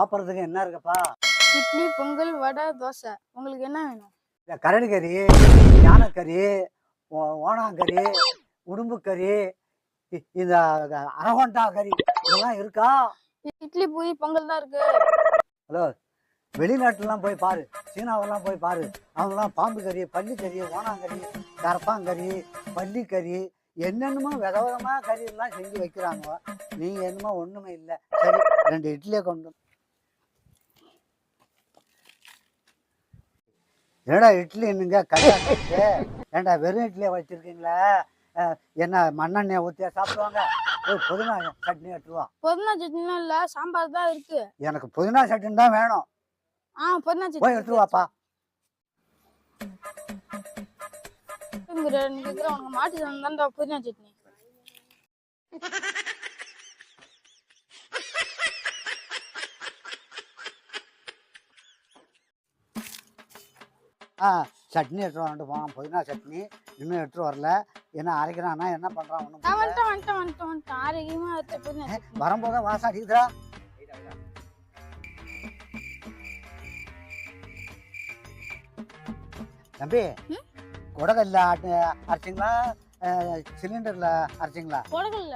சாப்பிட்றதுக்கு என்ன இருக்குப்பா? இட்லி, பொங்கல், வடை, தோசை. உங்களுக்கு என்ன வேணும்? இந்த கரடி கறி, யானைக்கறி, ஓணாங்கறி, உடும்பு கறி, இந்த அரகொண்டா கறி இதெல்லாம் இருக்கா? இட்லி, பூரி, பொங்கல் தான் இருக்கு. ஹலோ, வெளிநாட்டுலாம் போய் பாரு, சீனாவெல்லாம் போய் பாரு. அவங்களாம் பாம்பு கறி, பல்லி கறி, ஓணாங்கறி, கரப்பாங்கறி, பல்லிக்கறி, என்னென்னமோ விதவிதமா கறி எல்லாம் செஞ்சு வைக்கிறாங்க. நீங்க என்னமோ ஒண்ணுமே இல்லை. சரி, 2 இட்லியை கொண்டு. என்னடா இட்லி என்னங்க கல்யாணம்? ஏன்டா வெறும் இட்லியை வச்சிருக்கீங்களா? என்ன மண்ணெண்ணெய் ஊற்றியா சாப்பிடுவாங்க? போய் புதினா சட்னி எடுத்துருவா. புதினா சட்னிலாம் இல்ல, சாம்பார் தான் இருக்கு. எனக்கு புதினா சட்னி தான் வேணும். புதினா சட்னி போய் எடுத்துருவாப்பா. உனக்கு மாட்டு தான்டா புதினா சட்னி. சட்னி எடுத்துட்டு வந்துட்டு போனான், புதினா சட்னி. இன்னும் எடுத்துட்டு வரல. என்ன அரைக்கிறான்னா என்ன பண்றான் ஒன்றும் ஆரோக்கியமா இருக்கு புதினா சட்னி. வரும்போது வாசம் அடிக்குதுடா. தம்பி, குடகல்ல அரைச்சிங்களா சிலிண்டர்ல அரைச்சிங்களா? குடகல்ல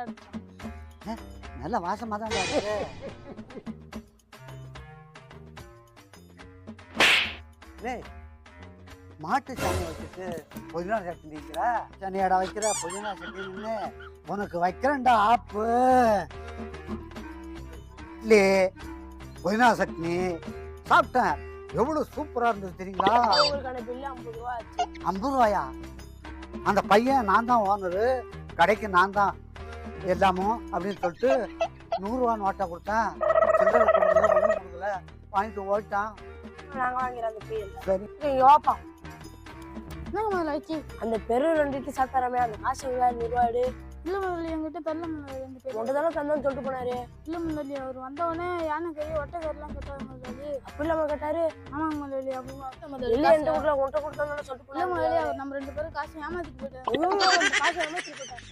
நல்ல வாசமா தான் இருக்கு. மாட்டு சாணி வச்சுட்டு புதினா சட்னி வைக்கிற, சனியாடா வைக்கிற புதினா சட்னின்னு உனக்கு வைக்கிறேன்டா ஆப்பு. இல்லே, புதினா சட்னி சாப்பிட்டேன், எவ்வளவு சூப்பரா இருந்தது தெரியுங்களா? 50 ரூபாயா? அந்த பையன் நான் தான் ஓனரு, கடைக்கு நான் தான் எல்லாமோ அப்படின்னு சொல்லிட்டு 100 ரூபா நோட்டை கொடுத்தேன். சில்லறை கொடுக்கல, ஒன்றும் கொடுக்கல, வாங்கிட்டு ஓட்டான். நாங்க வாங்கிறோம் அந்த பீல். சரி யோப்பா, அந்த பெரு 2 இட்லி சாப்பிட்டாராமே, அந்த காசு 100 ரூபாடு இல்ல முதல்ல என்கிட்ட தள்ள முதல்ல ஒன்று தானே தந்தோன்னு சொல்லிட்டு போனாரு. இல்ல முதல்ல அவர் வந்தவொடனே யானை கறி ஒட்டை கறிலாம் கேட்டாரு முதலாளி. அப்படி இல்லாம கேட்டாரு. ஆமாங்க முதலாளி. அப்போ இல்ல எந்த ஊர்ல ஒன்றை கொடுத்தாலும் சொல்லிட்டு இல்ல போனாரு. முதலாளி, அவர் நம்ம 2 பேரும் காசு ஏமாத்திட்டு போயிட்டாரு. காசு ஏமாத்திட்டு போயிட்டாரு.